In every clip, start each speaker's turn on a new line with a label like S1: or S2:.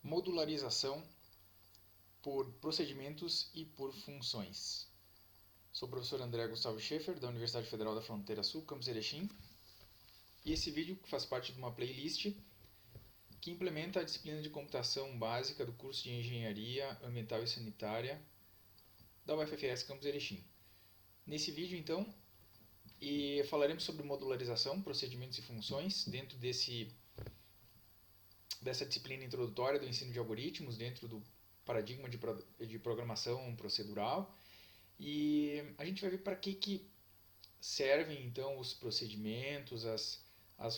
S1: Modularização por procedimentos e por funções. Sou o professor André Gustavo Schaefer, da Universidade Federal da Fronteira Sul, Campus Erechim. E esse vídeo faz parte de uma playlist que implementa a disciplina de computação básica do curso de Engenharia Ambiental e Sanitária da UFFS Campus Erechim. Nesse vídeo, então, falaremos sobre modularização, procedimentos e funções dentro dessa disciplina introdutória do ensino de algoritmos, dentro do paradigma de programação procedural. E a gente vai ver para que servem então os procedimentos, as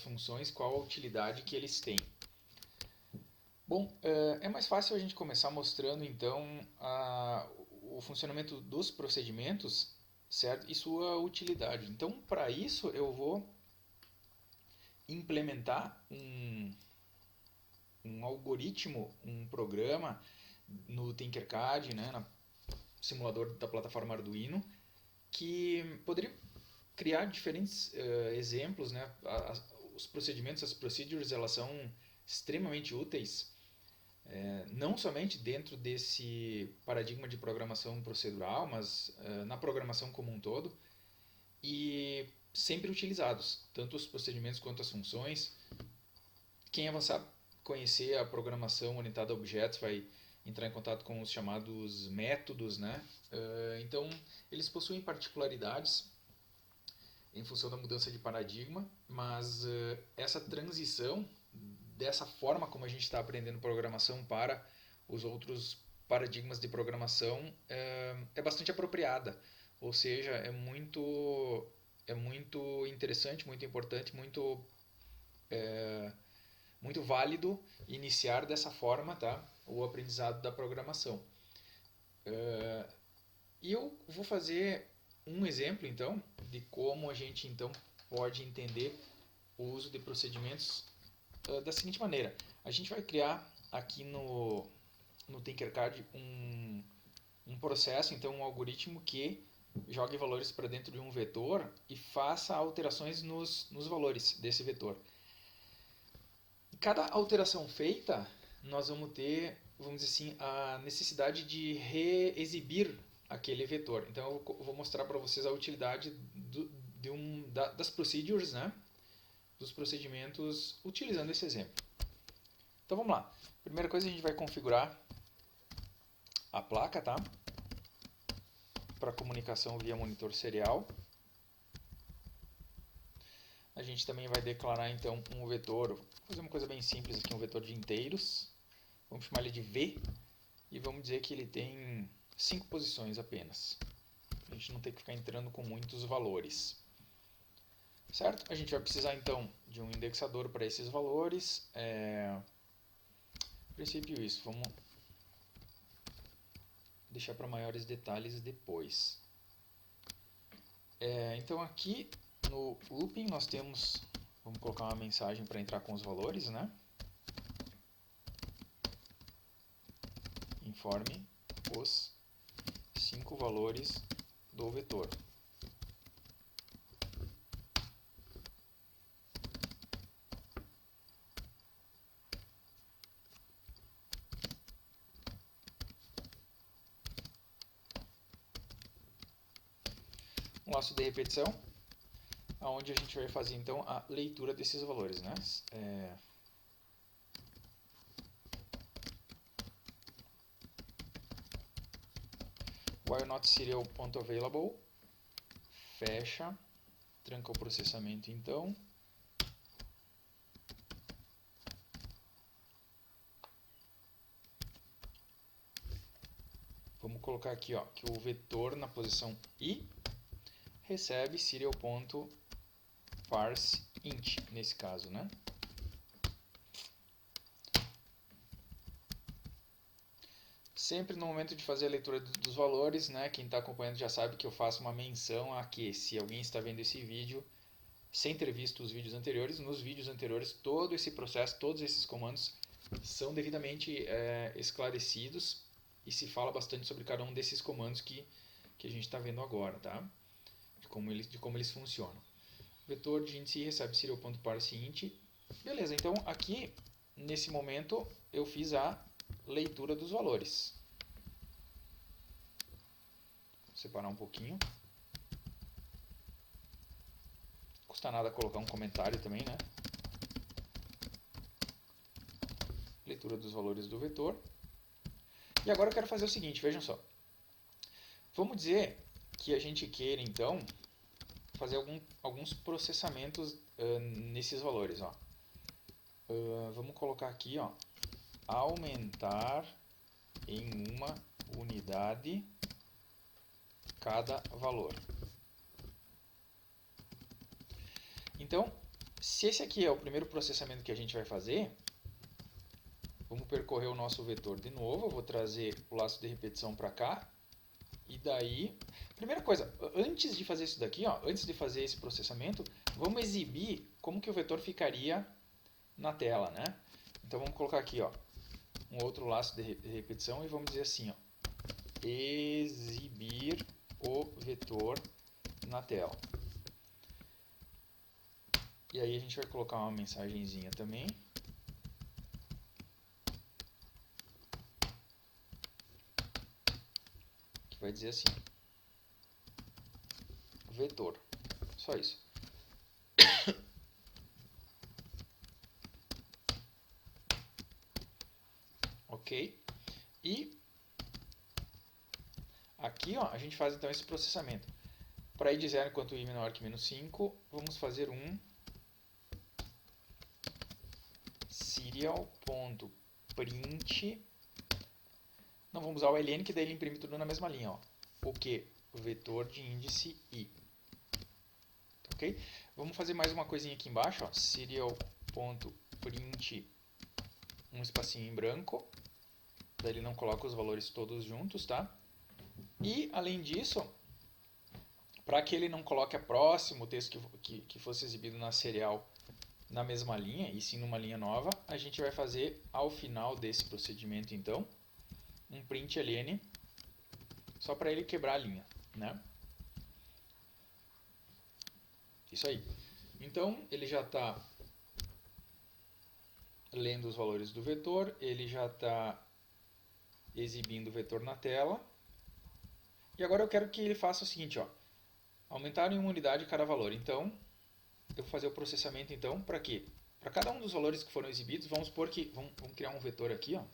S1: funções, qual a utilidade que eles têm. Bom, é mais fácil a gente começar mostrando então o funcionamento dos procedimentos, certo? E sua utilidade. Então, para isso eu vou implementar um algoritmo, um programa no Tinkercad, né, no simulador da plataforma Arduino, que poderia criar diferentes exemplos, né? Os procedimentos, as procedures, elas são extremamente úteis, não somente dentro desse paradigma de programação procedural, mas na programação como um todo, e sempre utilizados, tanto os procedimentos quanto as funções. Quem avançar, conhecer a programação orientada a objetos, vai entrar em contato com os chamados métodos, né? Então, eles possuem particularidades em função da mudança de paradigma, mas essa transição dessa forma como a gente está aprendendo programação para os outros paradigmas de programação é bastante apropriada, ou seja, é muito interessante, muito importante, muito válido iniciar dessa forma, tá? O aprendizado da programação. E eu vou fazer um exemplo, então, de como a gente então pode entender o uso de procedimentos da seguinte maneira. A gente vai criar aqui no Tinkercad um processo, então um algoritmo que jogue valores para dentro de um vetor e faça alterações nos valores desse vetor. Cada alteração feita, nós vamos ter, vamos dizer assim, a necessidade de reexibir aquele vetor. Então eu vou mostrar para vocês a utilidade das procedures, né? Dos procedimentos utilizando esse exemplo. Então vamos lá. Primeira coisa, a gente vai configurar a placa, tá? Para comunicação via monitor serial. A gente também vai declarar então um vetor, vou fazer uma coisa bem simples aqui, um vetor de inteiros. Vamos chamar ele de V e vamos dizer que ele tem 5 posições apenas. A gente não tem que ficar entrando com muitos valores. Certo? A gente vai precisar então de um indexador para esses valores. A princípio isso, vamos deixar para maiores detalhes depois. Então aqui no looping nós temos, vamos colocar uma mensagem para entrar com os valores, né? Informe os 5 valores do vetor. Um laço de repetição, onde a gente vai fazer então a leitura desses valores, né? While not serial.available, fecha, tranca o processamento então. Vamos colocar aqui, ó, que o vetor na posição i recebe serial.parseInt, nesse caso, né? Sempre no momento de fazer a leitura dos valores, né, quem está acompanhando já sabe que eu faço uma menção a que, se alguém está vendo esse vídeo sem ter visto os vídeos anteriores, nos vídeos anteriores todo esse processo, todos esses comandos são devidamente esclarecidos e se fala bastante sobre cada um desses comandos que a gente está vendo agora, tá? De como eles funcionam. O vetor de índice recebe serial.parseInt. Beleza, então aqui nesse momento eu fiz a leitura dos valores. Vou separar um pouquinho. Não custa nada colocar um comentário também, né? Leitura dos valores do vetor. E agora eu quero fazer o seguinte, vejam só. Vamos dizer que a gente queira, então, fazer alguns processamentos nesses valores. Ó. Vamos colocar aqui, ó, aumentar em uma unidade cada valor. Então, se esse aqui é o primeiro processamento que a gente vai fazer, vamos percorrer o nosso vetor de novo. Eu vou trazer o laço de repetição para cá. E daí, primeira coisa, antes de fazer isso daqui, ó, antes de fazer esse processamento, vamos exibir como que o vetor ficaria na tela, né? Então vamos colocar aqui, ó, um outro laço de repetição e vamos dizer assim, ó, exibir o vetor na tela. E aí a gente vai colocar uma mensagenzinha também. Que vai dizer assim, vetor. Só isso. Ok? E aqui, ó, a gente faz então esse processamento. Para i de 0 enquanto i menor que menos 5, vamos fazer um serial.print. Não vamos usar o ln, que daí ele imprime tudo na mesma linha. Ó. O que? O vetor de índice i. Ok? Vamos fazer mais uma coisinha aqui embaixo. Ó. Serial.print um espacinho em branco. Daí ele não coloca os valores todos juntos, tá? E, além disso, para que ele não coloque a próximo texto que fosse exibido na serial na mesma linha, e sim numa linha nova, a gente vai fazer, ao final desse procedimento, então, um print ln, só para ele quebrar a linha, né? Isso aí. Então, ele já está lendo os valores do vetor, ele já está exibindo o vetor na tela. E agora eu quero que ele faça o seguinte, ó, aumentar em uma unidade cada valor. Então, eu vou fazer o processamento, então, para quê? Para cada um dos valores que foram exibidos, vamos supor que, vamos criar um vetor aqui, ó.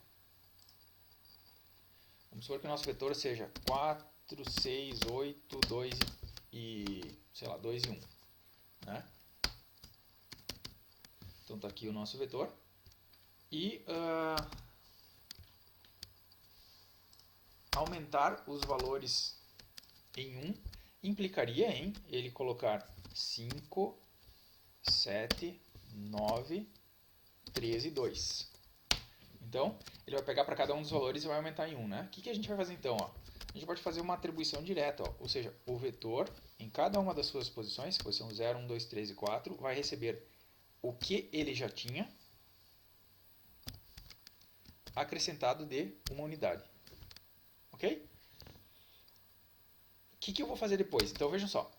S1: Vamos supor que o nosso vetor seja 4, 6, 8, 2 e, sei lá, 2 e 1. Né? Então está aqui o nosso vetor. E aumentar os valores em 1 implicaria em ele colocar 5, 7, 9, 13 e 2. Então, ele vai pegar para cada um dos valores e vai aumentar em 1, né? O que a gente vai fazer então? Ó? A gente pode fazer uma atribuição direta, ó. Ou seja, o vetor, em cada uma das suas posições, posição 0, 1, 2, 3 e 4, vai receber o que ele já tinha, acrescentado de uma unidade. Ok? O que eu vou fazer depois? Então, vejam só.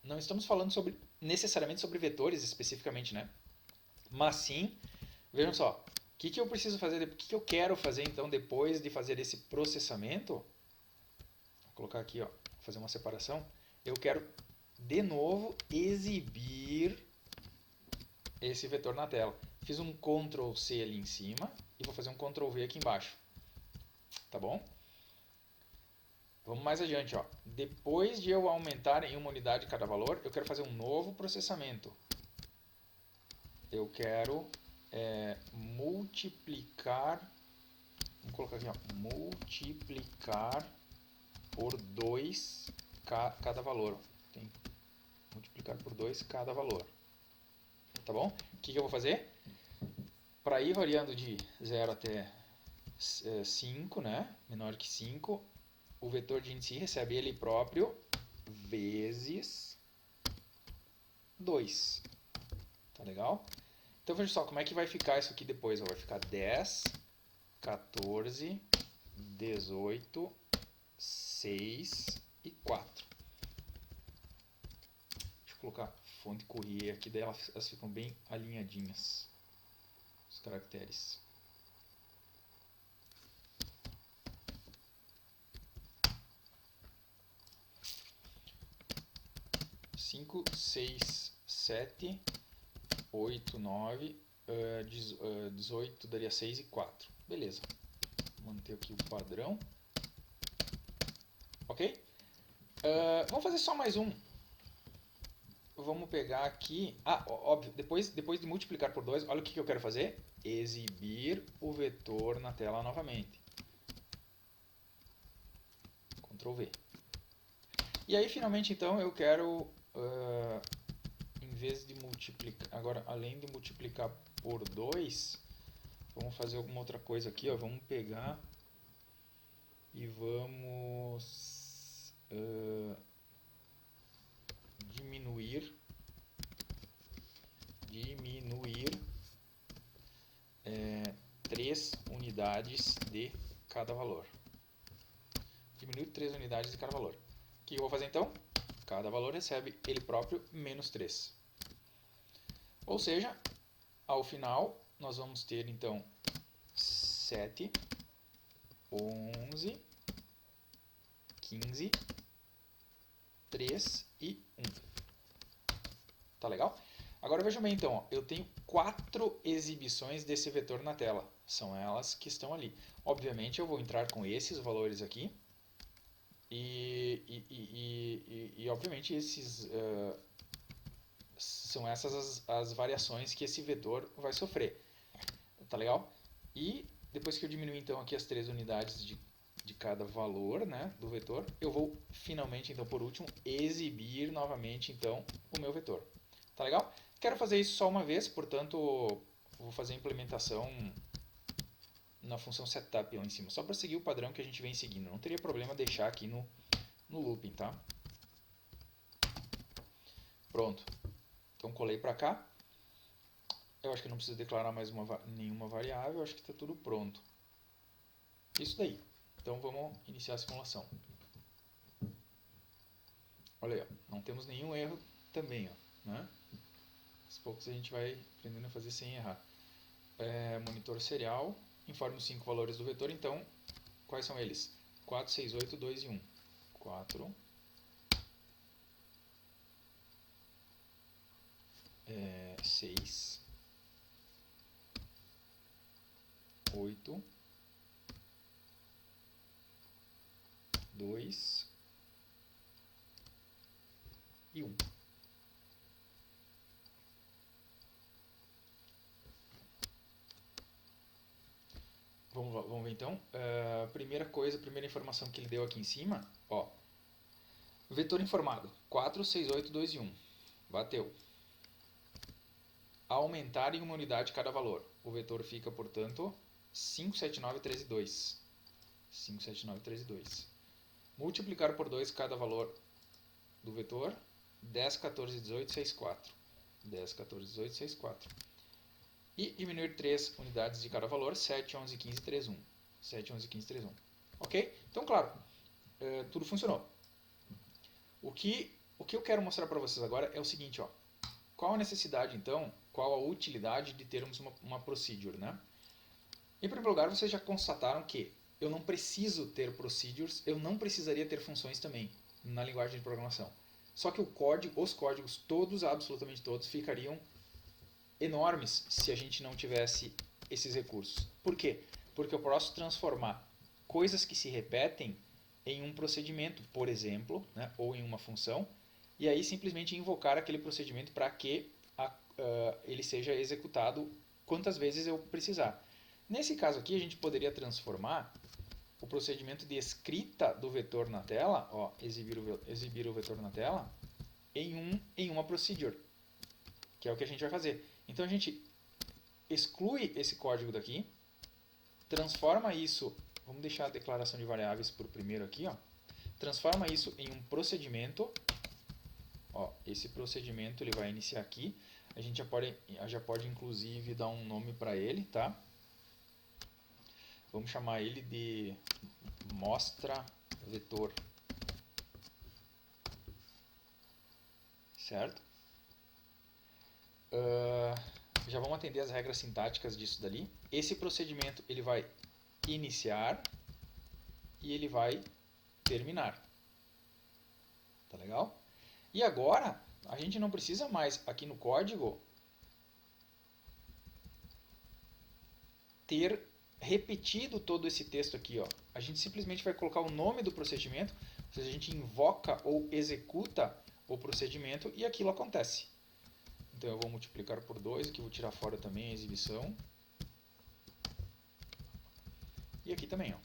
S1: Não estamos falando necessariamente sobre vetores especificamente, né? Mas sim, vejam só. O que eu preciso fazer, o que eu quero fazer então depois de fazer esse processamento? Vou colocar aqui, ó, fazer uma separação. Eu quero de novo exibir esse vetor na tela. Fiz um Ctrl C ali em cima e vou fazer um Ctrl V aqui embaixo. Tá bom? Vamos mais adiante, ó. Depois de eu aumentar em uma unidade cada valor, eu quero fazer um novo processamento. Eu quero multiplicar, vamos colocar aqui, ó, multiplicar por 2 cada valor. Tem multiplicar por 2 cada valor. Tá bom? O que eu vou fazer? Para ir variando de 0 até 5, né? Menor que 5, o vetor de índice recebe ele próprio vezes 2. Tá legal? Então veja só como é que vai ficar isso aqui depois. Vai ficar 10, 14, 18, 6 e 4. Deixa eu colocar fonte Courier aqui, daí elas ficam bem alinhadinhas, os caracteres. 5, 6, 7, 8, 9, 18 daria 6 e 4. Beleza. Vou manter aqui o padrão. Ok? Vamos fazer só mais um. Vamos pegar aqui... óbvio, depois de multiplicar por 2, olha o que eu quero fazer. Exibir o vetor na tela novamente. Ctrl V. E aí, finalmente, então, eu quero... em vez de multiplicar... Agora, além de multiplicar por 2, vamos fazer alguma outra coisa aqui. Ó. Vamos pegar e vamos... diminuir 3 unidades de cada valor. Diminuir 3 unidades de cada valor. O que eu vou fazer então? Cada valor recebe ele próprio menos 3. Ou seja, ao final, nós vamos ter então 7, 11, 15, 3 e 1. Tá legal? Agora vejam bem então, ó, eu tenho 4 exibições desse vetor na tela. São elas que estão ali. Obviamente eu vou entrar com esses valores aqui. E obviamente esses são essas as variações que esse vetor vai sofrer. Tá legal? E depois que eu diminuir então aqui as 3 unidades de cada valor, né, do vetor, eu vou finalmente, então, por último, exibir novamente então o meu vetor. Tá legal? Quero fazer isso só uma vez, portanto, vou fazer a implementação na função setup lá em cima, só para seguir o padrão que a gente vem seguindo. Não teria problema deixar aqui no looping, tá? Pronto. Então colei para cá. Eu acho que não preciso declarar mais nenhuma variável, acho que está tudo pronto. Isso daí. Então vamos iniciar a simulação. Olha aí, ó. Não temos nenhum erro também, ó, né? Aos poucos a gente vai aprendendo a fazer sem errar. Monitor serial, informe os 5 valores do vetor, então quais são eles? 4, 6, 8, 2 e 1. 4, 6, 8, 2 e 1. Vamos ver então. Primeira informação que ele deu aqui em cima, ó. Vetor informado, 4, 6, 8, 2 e 1. Bateu. Aumentar em uma unidade cada valor. O vetor fica, portanto, 5, 7, 9, 13 e 2. 5, 7, 9, 13 e 2. Multiplicar por 2 cada valor do vetor, 10, 14, 18, 6, 4. 10, 14, 18, 6, 4. E diminuir 3 unidades de cada valor, 7, 11, 15, 3, 1. 7, 11, 15, 3, 1. Ok? Então, claro, tudo funcionou. O que eu quero mostrar para vocês agora é o seguinte, ó. Qual a necessidade, então, qual a utilidade de termos uma procedure, né? Em primeiro lugar, vocês já constataram que eu não preciso ter procedures, eu não precisaria ter funções também na linguagem de programação. Só que os códigos todos, absolutamente todos, ficariam enormes se a gente não tivesse esses recursos. Por quê? Porque eu posso transformar coisas que se repetem em um procedimento, por exemplo, né, ou em uma função, e aí simplesmente invocar aquele procedimento para que ele seja executado quantas vezes eu precisar. Nesse caso aqui, a gente poderia transformar o procedimento de escrita do vetor na tela, ó, exibir o vetor na tela, em uma procedure, que é o que a gente vai fazer. Então a gente exclui esse código daqui, transforma isso, vamos deixar a declaração de variáveis por primeiro aqui, ó, transforma isso em um procedimento. Ó, esse procedimento ele vai iniciar aqui. A gente já pode inclusive dar um nome para ele, tá? Vamos chamar ele de mostra vetor. Certo? Já vamos atender as regras sintáticas disso dali. Esse procedimento ele vai iniciar e ele vai terminar. Tá legal? E agora A gente não precisa mais, aqui no código, ter repetido todo esse texto aqui. Ó. A gente simplesmente vai colocar o nome do procedimento, ou seja, a gente invoca ou executa o procedimento e aquilo acontece. Então eu vou multiplicar por 2, aqui eu vou tirar fora também a exibição. E aqui também, ó.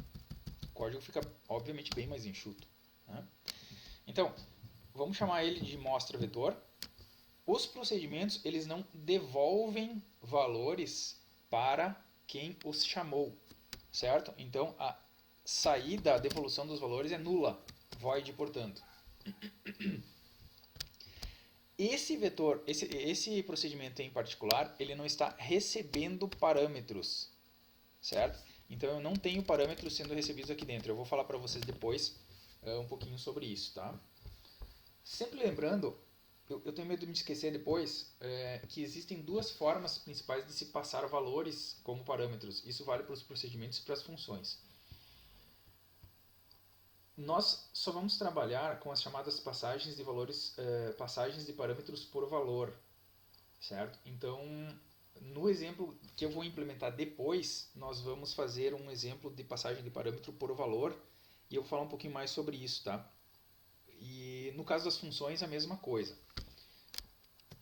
S1: O código fica obviamente bem mais enxuto. Né? Então, vamos chamar ele de mostra vetor. Os procedimentos eles não devolvem valores para quem os chamou, certo? Então a saída, a devolução dos valores é nula, void, portanto. Esse vetor, esse procedimento em particular, ele não está recebendo parâmetros, certo? Então eu não tenho parâmetros sendo recebidos aqui dentro. Eu vou falar para vocês depois um pouquinho sobre isso, tá? Sempre lembrando, eu tenho medo de me esquecer depois, que existem duas formas principais de se passar valores como parâmetros. Isso vale para os procedimentos e para as funções. Nós só vamos trabalhar com as chamadas passagens de valores, passagens de parâmetros por valor, certo? Então, no exemplo que eu vou implementar depois, nós vamos fazer um exemplo de passagem de parâmetro por valor e eu vou falar um pouquinho mais sobre isso, tá? E no caso das funções, a mesma coisa.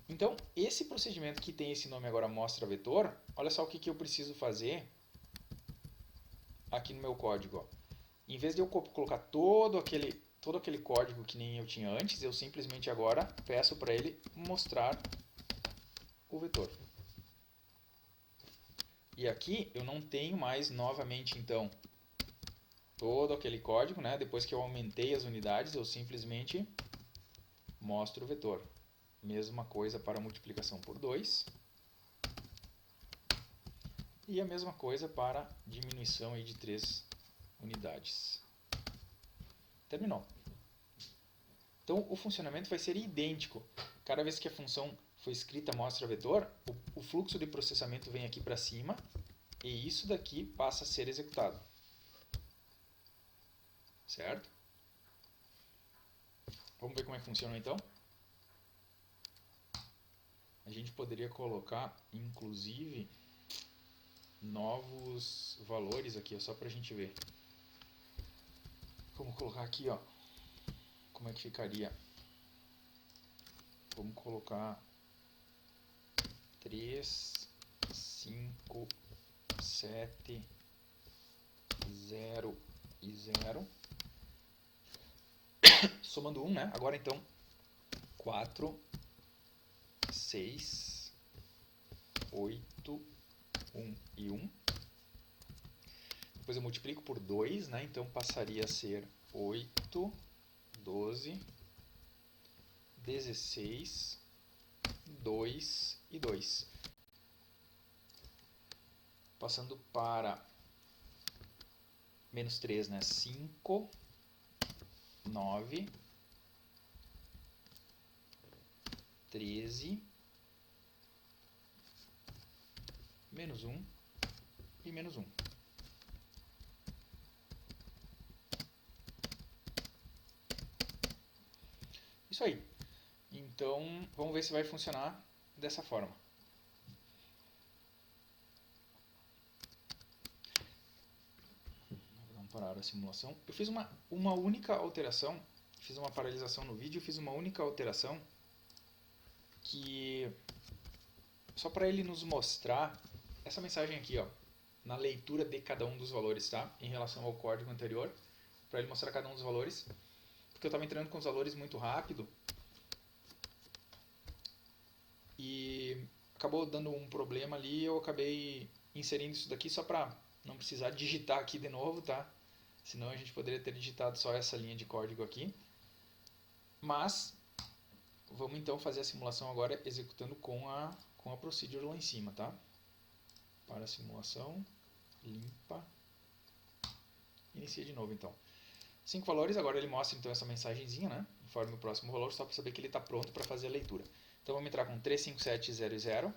S1: Então, esse procedimento que tem esse nome agora, mostra vetor, olha só o que eu preciso fazer aqui no meu código. Ó. Em vez de eu colocar todo aquele código que nem eu tinha antes, eu simplesmente agora peço para ele mostrar o vetor. E aqui eu não tenho mais novamente, então, todo aquele código, né? Depois que eu aumentei as unidades, eu simplesmente mostro o vetor. Mesma coisa para multiplicação por 2. E a mesma coisa para diminuição aí de 3 unidades. Terminou. Então o funcionamento vai ser idêntico. Cada vez que a função foi escrita mostra vetor, o fluxo de processamento vem aqui para cima e isso daqui passa a ser executado. Certo? Vamos ver como é que funciona então? A gente poderia colocar, inclusive, novos valores aqui, só para a gente ver. Vamos colocar aqui, ó, como é que ficaria. Vamos colocar 3, 5, 7, 0 e 0. Somando 1, né? Agora então 4, 6, 8, 1 e 1. Depois eu multiplico por 2, né? Então passaria a ser 8, 12, 16, 2 e 2. Passando para menos 3, né? 5, 9, 13, menos 1 e menos 1. Isso aí. Então, vamos ver se vai funcionar dessa forma. Vamos parar a simulação. Eu fiz uma única alteração, fiz uma paralisação no vídeo, fiz uma única alteração que só para ele nos mostrar essa mensagem aqui, ó, na leitura de cada um dos valores, tá? Em relação ao código anterior, para ele mostrar cada um dos valores, porque eu estava entrando com os valores muito rápido e acabou dando um problema ali, eu acabei inserindo isso daqui só para não precisar digitar aqui de novo, tá? Senão a gente poderia ter digitado só essa linha de código aqui. Mas vamos então fazer a simulação agora executando com a procedure lá em cima, tá? Para a simulação, limpa, inicia de novo então. 5 valores, agora ele mostra então essa mensagenzinha, né? Informe o próximo valor, só para saber que ele está pronto para fazer a leitura. Então vamos entrar com 3, 5, 7, 0 e 0.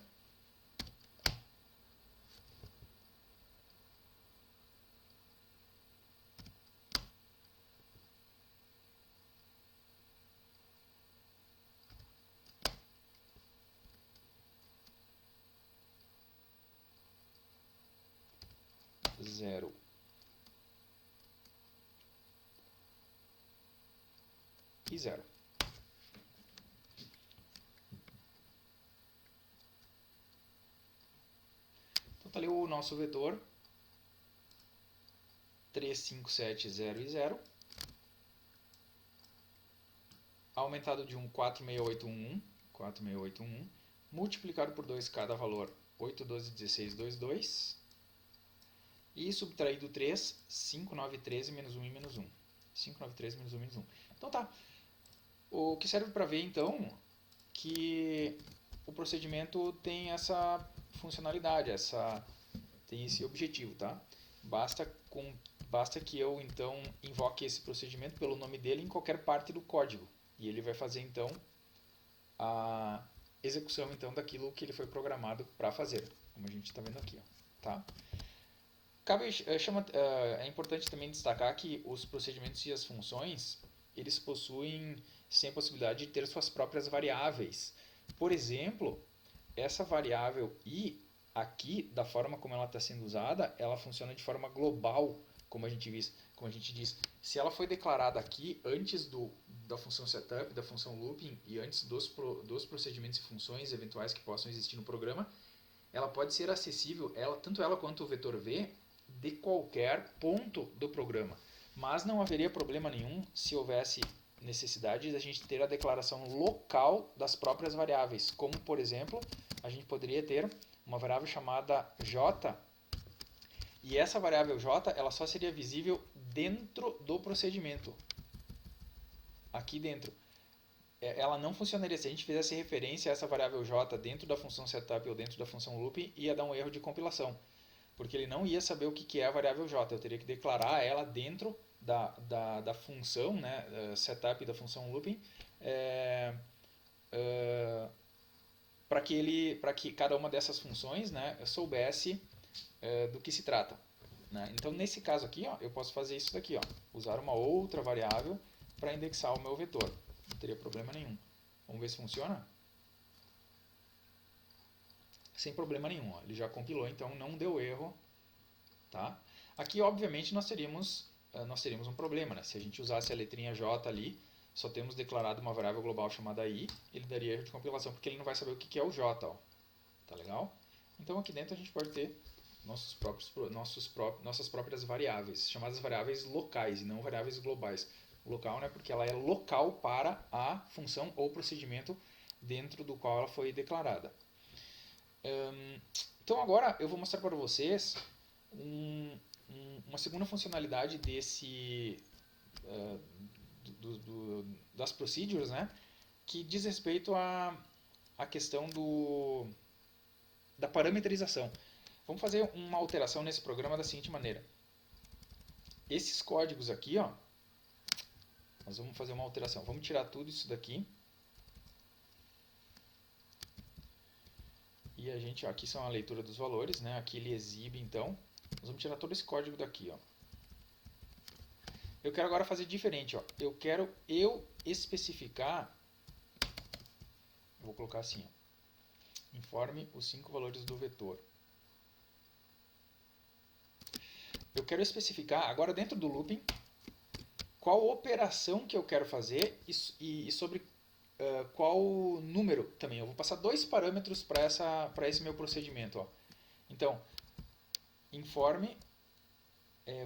S1: 0 e 0. Então tá ali o nosso vetor 3, 5, 7, 0 e 0. Aumentado de 1, 4, 6, 8, 1, 4, 6, 8, 1. Multiplicado por 2 cada valor, 8, 12, 16, 2, 2. E subtraído 3, 5, 9, 13, menos 1 e menos 1. 5, 9, 13, menos 1, menos 1. Então tá. O que serve para ver, então, que o procedimento tem essa funcionalidade, tem esse objetivo, tá? Basta que eu, então, invoque esse procedimento pelo nome dele em qualquer parte do código. E ele vai fazer, então, a execução, então, daquilo que ele foi programado para fazer, como a gente está vendo aqui, ó, tá? É importante também destacar que os procedimentos e as funções, eles possuem sem a possibilidade de ter suas próprias variáveis. Por exemplo, essa variável i aqui, da forma como ela está sendo usada, ela funciona de forma global, como a gente diz. Se ela foi declarada aqui antes da função setup, da função looping e antes dos procedimentos e funções eventuais que possam existir no programa, ela pode ser acessível, tanto ela quanto o vetor v, de qualquer ponto do programa. Mas não haveria problema nenhum se houvesse necessidade de a gente ter a declaração local das próprias variáveis, como, por exemplo, a gente poderia ter uma variável chamada j, e essa variável j ela só seria visível dentro do procedimento, aqui dentro. Ela não funcionaria se a gente fizesse referência a essa variável j dentro da função setup ou dentro da função looping, ia dar um erro de compilação, porque ele não ia saber o que é a variável j. Eu teria que declarar ela dentro da função, né, setup da função looping, para que cada uma dessas funções, né, soubesse do que se trata, né? Então, nesse caso aqui, ó, eu posso fazer isso daqui, ó, usar uma outra variável para indexar o meu vetor. Não teria problema nenhum. Vamos ver se funciona? Sem problema nenhum. Ó. Ele já compilou, então não deu erro. Tá? Aqui, obviamente, nós teríamos um problema. Né? Se a gente usasse a letrinha J ali, só temos declarado uma variável global chamada i, ele daria erro de compilação, porque ele não vai saber o que é o J. Ó. Tá legal? Então, aqui dentro a gente pode ter nossas próprias variáveis, chamadas variáveis locais e não variáveis globais. Local, né, porque ela é local para a função ou procedimento dentro do qual ela foi declarada. Então agora eu vou mostrar para vocês uma segunda funcionalidade das procedures, né, que diz respeito à questão da parametrização. Vamos fazer uma alteração nesse programa da seguinte maneira. Esses códigos aqui, ó, nós vamos fazer uma alteração. Vamos tirar tudo isso daqui. E a gente, ó, aqui são a leitura dos valores, né? Aqui ele exibe, então. Nós vamos tirar todo esse código daqui, ó. Eu quero agora fazer diferente, ó. Eu quero especificar. Eu vou colocar assim, ó. Informe os 5 valores do vetor. Eu quero especificar agora dentro do looping qual operação que eu quero fazer e sobre qual número também. Eu vou passar 2 parâmetros para esse meu procedimento. Ó. Então, informe,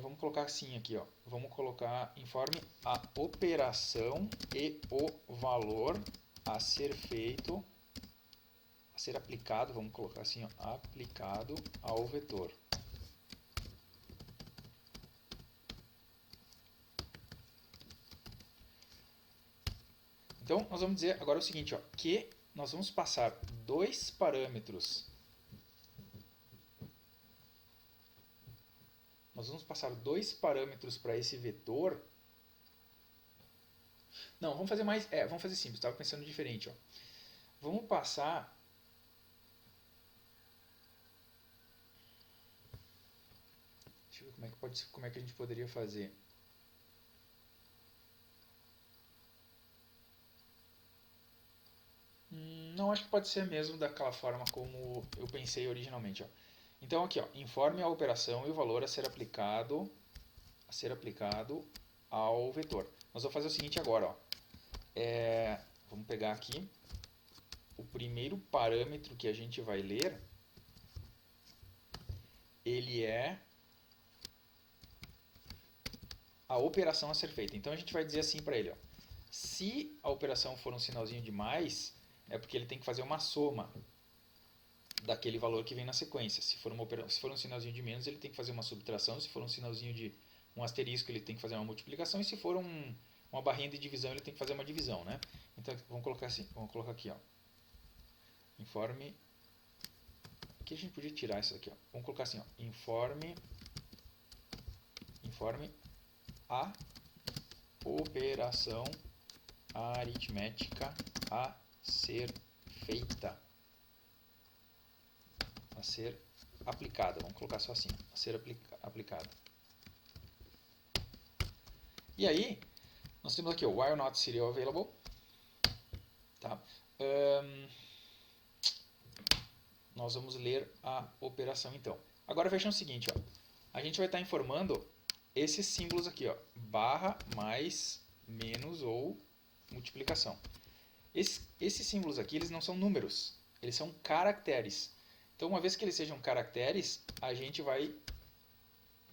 S1: vamos colocar assim aqui, ó. Vamos colocar informe a operação e o valor a ser feito, a ser aplicado, vamos colocar assim, ó, aplicado ao vetor. Então, nós vamos dizer agora o seguinte, ó, que nós vamos passar 2 parâmetros. Nós vamos passar 2 parâmetros para esse vetor. Não, vamos fazer vamos fazer simples, estava pensando diferente, ó. Vamos passar deixa eu ver como é que a gente poderia fazer. Não, acho que pode ser mesmo daquela forma como eu pensei originalmente. Ó. Então aqui, ó, informe a operação e o valor a ser aplicado ao vetor. Nós vamos fazer o seguinte agora, ó. Vamos pegar aqui o primeiro parâmetro que a gente vai ler, ele é a operação a ser feita. Então a gente vai dizer assim para ele, ó, se a operação for um sinalzinho de mais, é porque ele tem que fazer uma soma daquele valor que vem na sequência. Se for um sinalzinho de menos, ele tem que fazer uma subtração. Se for um sinalzinho de um asterisco, ele tem que fazer uma multiplicação. E se for uma barrinha de divisão, ele tem que fazer uma divisão, né? Então vamos colocar assim, vamos colocar aqui, ó. Informe. Aqui a gente podia tirar isso aqui, ó. Vamos colocar assim, ó. Informe a operação aritmética a ser feita, a ser aplicada. Vamos colocar só assim, a ser aplicada. E aí, nós temos aqui o while not serial available. Tá? Nós vamos ler a operação então. Agora vejam o seguinte, ó. A gente vai estar informando esses símbolos aqui, ó, barra, mais, menos ou multiplicação. Esses símbolos aqui, eles não são números, eles são caracteres. Então, uma vez que eles sejam caracteres, a gente vai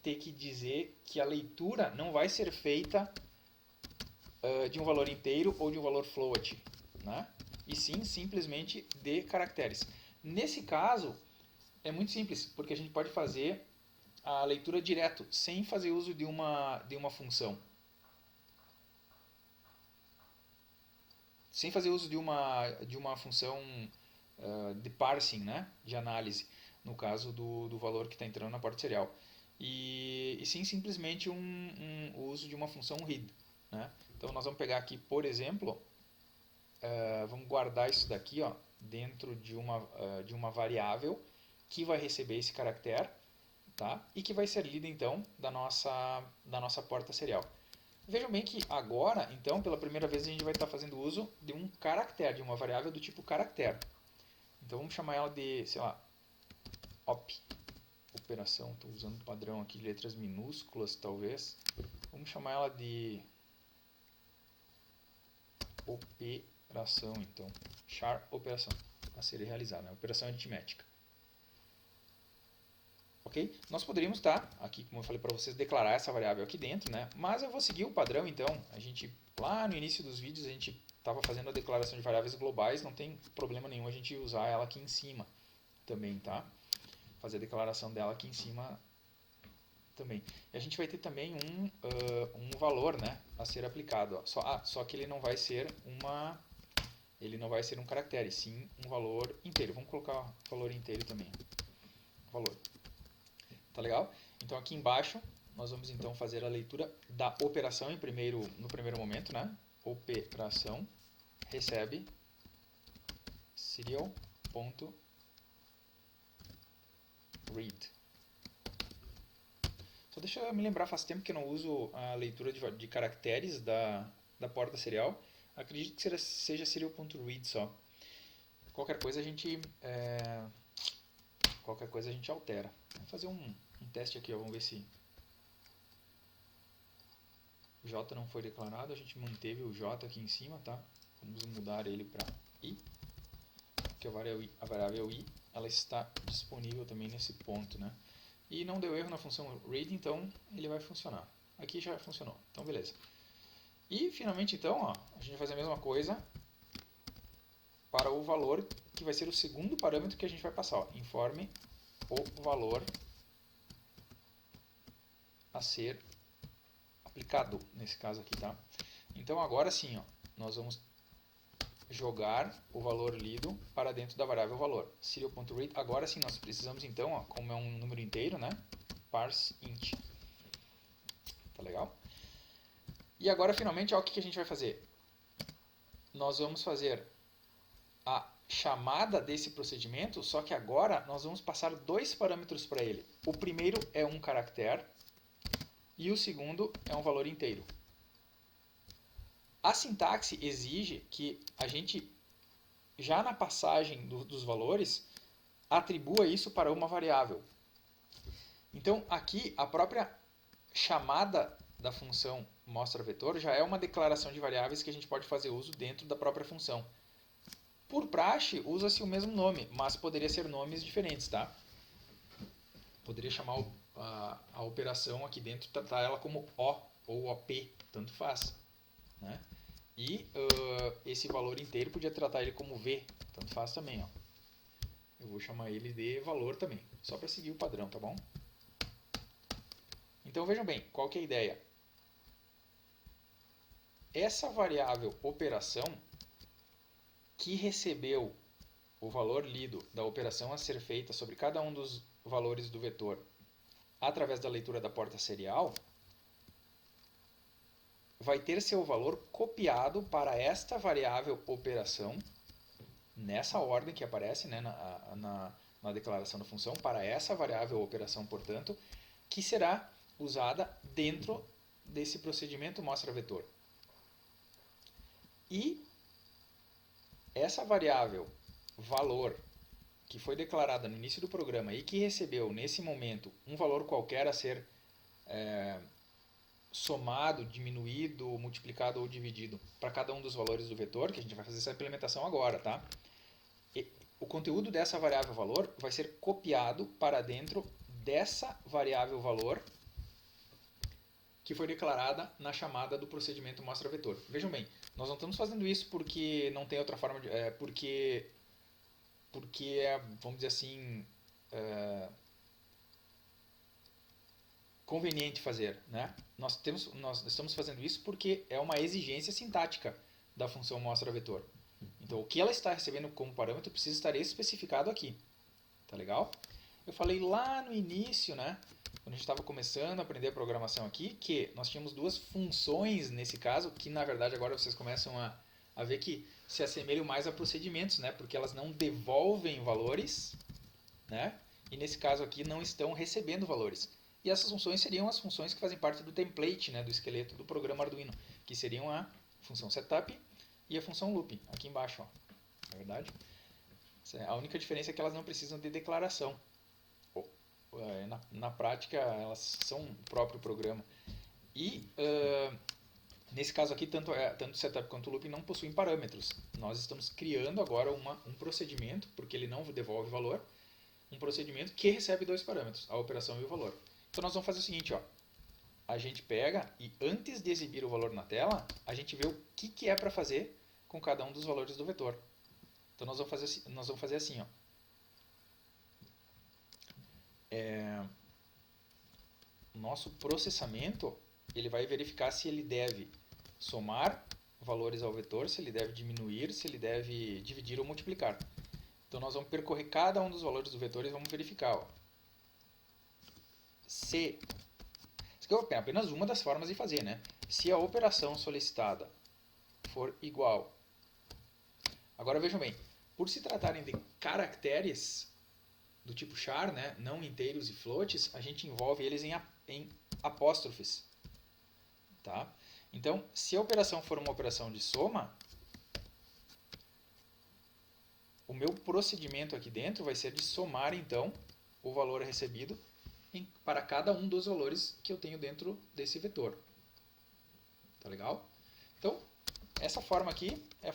S1: ter que dizer que a leitura não vai ser feita de um valor inteiro ou de um valor float, né? E sim, simplesmente de caracteres. Nesse caso, é muito simples, porque a gente pode fazer a leitura direto, sem fazer uso de uma função. Sem fazer uso de uma função de parsing, né? De análise, no caso do valor que está entrando na porta serial. E sim, simplesmente o uso de uma função read, né? Então nós vamos pegar aqui, por exemplo, vamos guardar isso daqui, ó, dentro de uma variável que vai receber esse caractere, tá? E que vai ser lida então da nossa porta serial. Vejam bem que agora, então, pela primeira vez a gente vai estar fazendo uso de um caractere, de uma variável do tipo caractere. Então vamos chamar ela de, sei lá, operação, estou usando um padrão aqui de letras minúsculas talvez. Vamos chamar ela de operação, então, char operação, a ser realizada, né? Operação aritmética. Ok? Nós poderíamos estar, aqui como eu falei para vocês, declarar essa variável aqui dentro, né? Mas eu vou seguir o padrão, então. A gente, lá no início dos vídeos, a gente estava fazendo a declaração de variáveis globais, não tem problema nenhum a gente usar ela aqui em cima também, tá? Fazer a declaração dela aqui em cima também. E a gente vai ter também um valor, né, a ser aplicado. Ó. Só que ele não vai ser um caractere, sim um valor inteiro. Vamos colocar valor inteiro também. Valor. Tá legal? Então aqui embaixo nós vamos então fazer a leitura da operação no primeiro momento, né? Operação recebe serial.read. Só deixa eu me lembrar, faz tempo que eu não uso a leitura de caracteres da porta serial. Acredito que seja serial.read só. Qualquer coisa a gente altera. Vamos fazer um teste aqui, ó. Vamos ver se o J não foi declarado. A gente manteve o J aqui em cima, tá? Vamos mudar ele para I, porque a variável I ela está disponível também nesse ponto, né? E não deu erro na função read, então ele vai funcionar. Aqui já funcionou, então beleza. E finalmente então, ó, a gente vai fazer a mesma coisa para o valor que vai ser o segundo parâmetro que a gente vai passar. Ó. Informe o valor a ser aplicado, nesse caso aqui, tá? Então agora sim, ó, nós vamos jogar o valor lido para dentro da variável valor. Serial.read. Agora sim nós precisamos então, ó, como é um número inteiro, né? Parse int. Tá legal? E agora finalmente, ó, o que a gente vai fazer? Nós vamos fazer a chamada desse procedimento, só que agora nós vamos passar dois parâmetros para ele. O primeiro é um caractere e o segundo é um valor inteiro. A sintaxe exige que a gente, já na passagem dos valores, atribua isso para uma variável. Então, aqui, a própria chamada da função mostra vetor já é uma declaração de variáveis que a gente pode fazer uso dentro da própria função. Por praxe, usa-se o mesmo nome, mas poderia ser nomes diferentes, tá? Poderia chamar a operação aqui dentro, tratar ela como O ou OP, tanto faz, né? E esse valor inteiro podia tratar ele como V, tanto faz também, ó. Eu vou chamar ele de valor também, só para seguir o padrão, tá bom? Então vejam bem, qual que é a ideia? Essa variável operação que recebeu o valor lido da operação a ser feita sobre cada um dos valores do vetor através da leitura da porta serial, vai ter seu valor copiado para esta variável operação, nessa ordem que aparece, né, na declaração da função, para essa variável operação, portanto, que será usada dentro desse procedimento mostra-vetor. E essa variável valor que foi declarada no início do programa e que recebeu nesse momento um valor qualquer a ser somado, diminuído, multiplicado ou dividido para cada um dos valores do vetor, que a gente vai fazer essa implementação agora, tá? E o conteúdo dessa variável valor vai ser copiado para dentro dessa variável valor que foi declarada na chamada do procedimento mostra-vetor. Vejam bem, nós não estamos fazendo isso porque não tem outra forma de... porque é, vamos dizer assim, conveniente fazer, né? Nós estamos fazendo isso porque é uma exigência sintática da função mostra-vetor. Então, o que ela está recebendo como parâmetro precisa estar especificado aqui. Tá legal? Eu falei lá no início, né? Quando a gente estava começando a aprender a programação aqui, que nós tínhamos duas funções nesse caso, que na verdade agora vocês começam a ver que se assemelham mais a procedimentos, né? Porque elas não devolvem valores, né? E nesse caso aqui não estão recebendo valores. E essas funções seriam as funções que fazem parte do template, né? Do esqueleto do programa Arduino, que seriam a função setup e a função loop, aqui embaixo, ó. Na verdade, a única diferença é que elas não precisam de declaração. Na prática, elas são o próprio programa. E nesse caso aqui, tanto o setup quanto o loop não possuem parâmetros. Nós estamos criando agora um procedimento, porque ele não devolve valor, um procedimento que recebe dois parâmetros, a operação e o valor. Então nós vamos fazer o seguinte, ó. A gente pega e antes de exibir o valor na tela, a gente vê o que é para fazer com cada um dos valores do vetor. Então nós vamos fazer assim, ó. O nosso processamento ele vai verificar se ele deve somar valores ao vetor, se ele deve diminuir, se ele deve dividir ou multiplicar. Então nós vamos percorrer cada um dos valores do vetor e vamos verificar. Ó. Se isso aqui é apenas uma das formas de fazer, né? Se a operação solicitada for igual. Agora vejam bem, por se tratarem de caracteres do tipo char, né, não inteiros e floats, a gente envolve eles em apóstrofes. Tá? Então, se a operação for uma operação de soma, o meu procedimento aqui dentro vai ser de somar, então, o valor recebido para cada um dos valores que eu tenho dentro desse vetor. Tá legal? Então, essa forma aqui é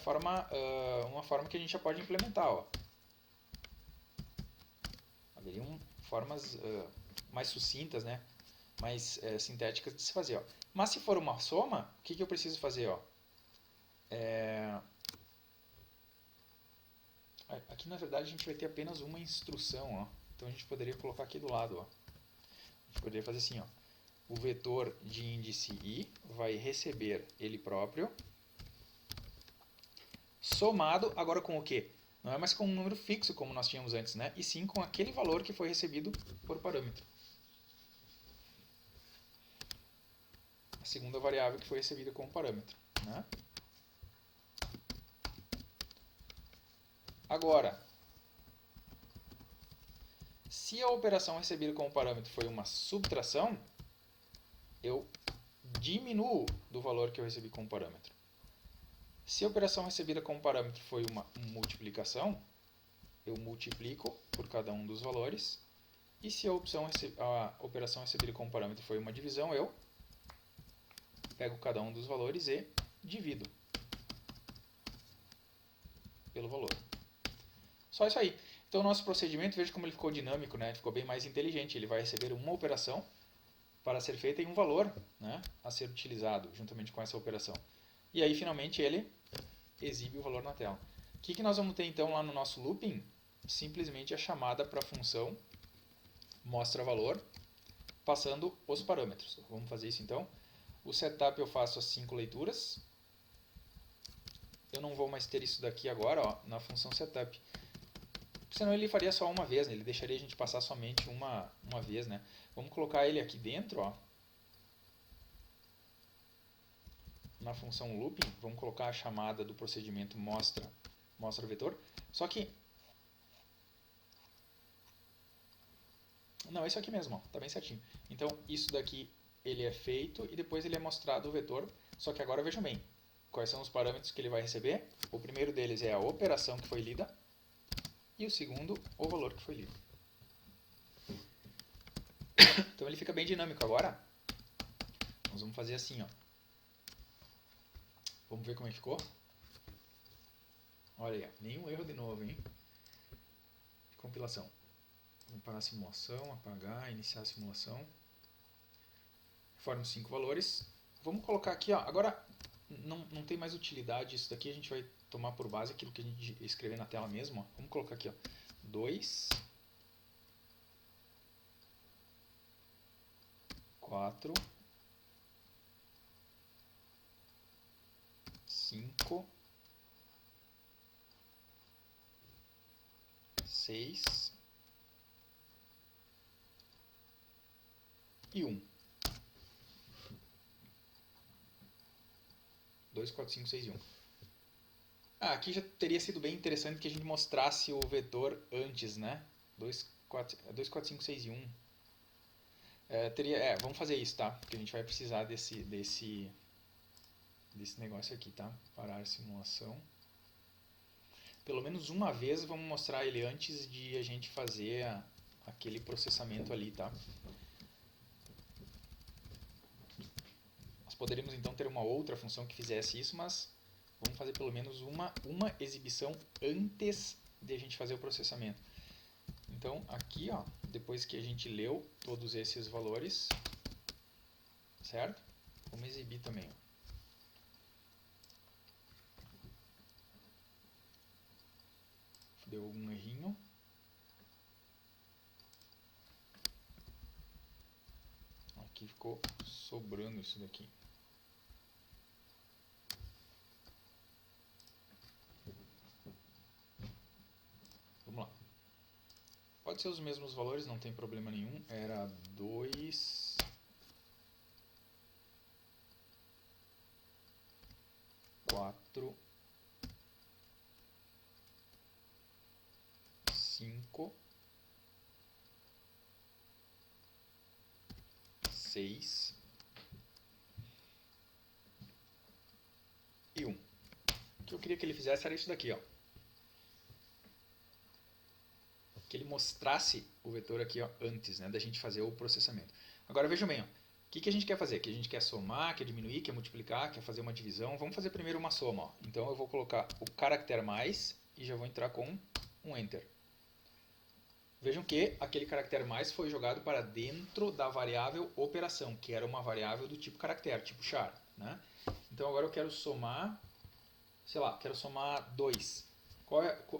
S1: uma forma que a gente já pode implementar. Ó. Haveriam formas mais sucintas, né? Mais sintéticas de se fazer. Ó. Mas se for uma soma, o que eu preciso fazer? Ó? Aqui na verdade a gente vai ter apenas uma instrução. Ó. Então a gente poderia colocar aqui do lado. Ó. A gente poderia fazer assim. Ó. O vetor de índice i vai receber ele próprio, somado agora com o quê? Não é mais com um número fixo como nós tínhamos antes, né? E sim com aquele valor que foi recebido por parâmetro. A segunda variável que foi recebida como parâmetro. Né? Agora, se a operação recebida como parâmetro foi uma subtração, eu diminuo do valor que eu recebi como parâmetro. Se a operação recebida como parâmetro foi uma multiplicação, eu multiplico por cada um dos valores E se a operação recebida como parâmetro foi uma divisão, eu pego cada um dos valores e divido pelo valor. Só isso aí. Então o nosso procedimento, veja como ele ficou dinâmico, né? Ficou bem mais inteligente. Ele vai receber uma operação para ser feita e um valor, né, a ser utilizado juntamente com essa operação. E aí finalmente ele exibe o valor na tela. O que nós vamos ter então lá no nosso looping? Simplesmente a chamada para a função mostra valor, passando os parâmetros. Vamos fazer isso então. O setup eu faço as 5 leituras. Eu não vou mais ter isso daqui agora, ó, na função setup. Senão ele faria só uma vez, né? Ele deixaria a gente passar somente uma vez, né? Vamos colocar ele aqui dentro, ó. Na função looping, vamos colocar a chamada do procedimento mostra vetor. Só que não, isso aqui mesmo, ó, tá bem certinho. Então, isso daqui ele é feito e depois ele é mostrado o vetor. Só que agora vejam bem, quais são os parâmetros que ele vai receber. O primeiro deles é a operação que foi lida e o segundo, o valor que foi lido. Então ele fica bem dinâmico agora. Nós vamos fazer assim, ó. Vamos ver como é que ficou. Olha aí, nenhum erro de novo, hein? Compilação. Vamos parar a simulação, apagar, iniciar a simulação. Forma 5 valores. Vamos colocar aqui, ó. Agora não tem mais utilidade isso daqui, a gente vai tomar por base aquilo que a gente escrever na tela mesmo, ó. Vamos colocar aqui, ó. 2, 4, 5, 6 e 1. 2, 4, 5, 6 e 1. Aqui já teria sido bem interessante que a gente mostrasse o vetor antes, né? 2, 4, 5, 6 e 1. Vamos fazer isso, tá? Porque a gente vai precisar desse negócio aqui, tá? Parar a simulação. Pelo menos uma vez vamos mostrar ele antes de a gente fazer aquele processamento ali, tá? Nós poderíamos então ter uma outra função que fizesse isso, mas vamos fazer pelo menos uma exibição antes de a gente fazer o processamento. Então aqui, ó, depois que a gente leu todos esses valores, certo? Vamos exibir também, ó. Deu algum errinho. Aqui ficou sobrando isso daqui. Vamos lá. Pode ser os mesmos valores, não tem problema nenhum. Era 2, 4, 5, 6 e 1. O que eu queria que ele fizesse era isso daqui, ó. Que ele mostrasse o vetor aqui, ó, antes, né, da gente fazer o processamento. Agora vejam bem, ó, o que a gente quer fazer? Que a gente quer somar, quer diminuir, quer multiplicar, quer fazer uma divisão. Vamos fazer primeiro uma soma, ó. Então eu vou colocar o caractere mais e já vou entrar com um Enter. Vejam que aquele caractere mais foi jogado para dentro da variável operação, que era uma variável do tipo caractere, tipo char, né? Então agora eu quero somar, sei lá, quero somar 2.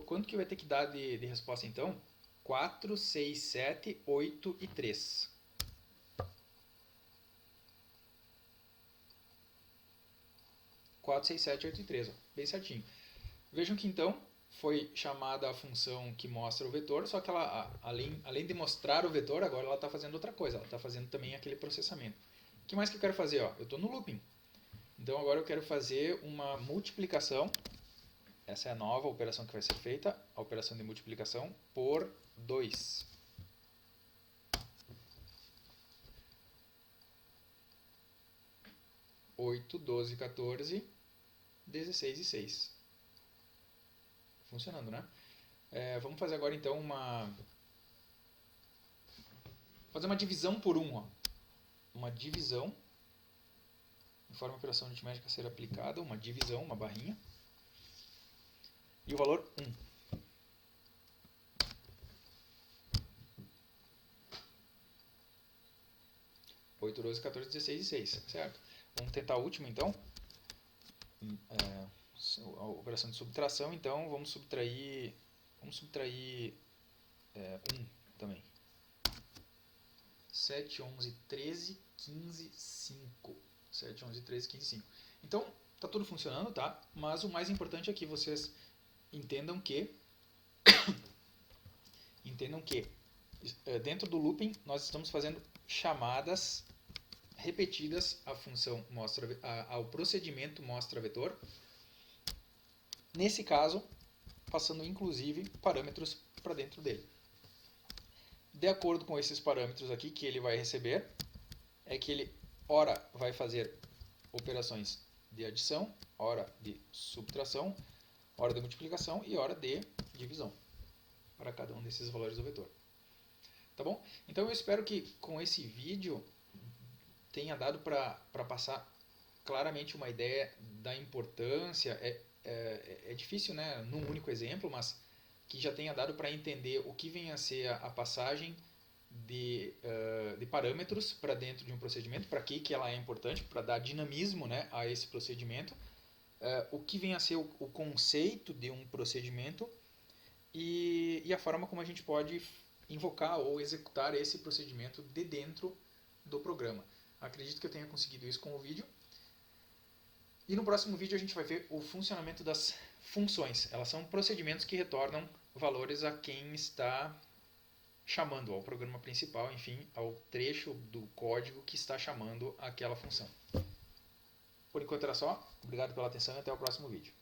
S1: Quanto que vai ter que dar de resposta então? 4, 6, 7, 8 e 3. Quatro, 6, 7, 8 e 3, ó, bem certinho. Vejam que então foi chamada a função que mostra o vetor, só que ela, além de mostrar o vetor, agora ela está fazendo outra coisa, ela está fazendo também aquele processamento. O que mais que eu quero fazer? Ó? Eu estou no looping. Então agora eu quero fazer uma multiplicação. Essa é a nova operação que vai ser feita, a operação de multiplicação por 2. Oito, 12, 14, 16 e 6. Funcionando, né? Vamos fazer agora então fazer uma divisão por 1. Ó. Uma divisão, conforme a operação aritmética ser aplicada, uma divisão, uma barrinha. E o valor 1. 8, 12, 14, 16 e 6, certo? Vamos tentar a última, então. A operação de subtração, então, vamos subtrair 1 também. 7, 11, 13, 15, 5. 7, 11, 13, 15, 5. Então, tá tudo funcionando, tá? Mas o mais importante é que vocês entendam que dentro do looping nós estamos fazendo chamadas repetidas à função ao procedimento mostra vetor. Nesse caso, passando inclusive parâmetros para dentro dele. De acordo com esses parâmetros aqui que ele vai receber, é que ele ora vai fazer operações de adição, ora de subtração, ora de multiplicação e ora de divisão para cada um desses valores do vetor. Tá bom? Então eu espero que com esse vídeo tenha dado para passar claramente uma ideia da importância. É difícil, né, num único exemplo, mas que já tenha dado para entender o que vem a ser a passagem de parâmetros para dentro de um procedimento, para que ela é importante, para dar dinamismo, né, a esse procedimento, o que vem a ser o conceito de um procedimento e a forma como a gente pode invocar ou executar esse procedimento de dentro do programa. Acredito que eu tenha conseguido isso com o vídeo. E no próximo vídeo a gente vai ver o funcionamento das funções. Elas são procedimentos que retornam valores a quem está chamando, ao programa principal, enfim, ao trecho do código que está chamando aquela função. Por enquanto era só. Obrigado pela atenção e até o próximo vídeo.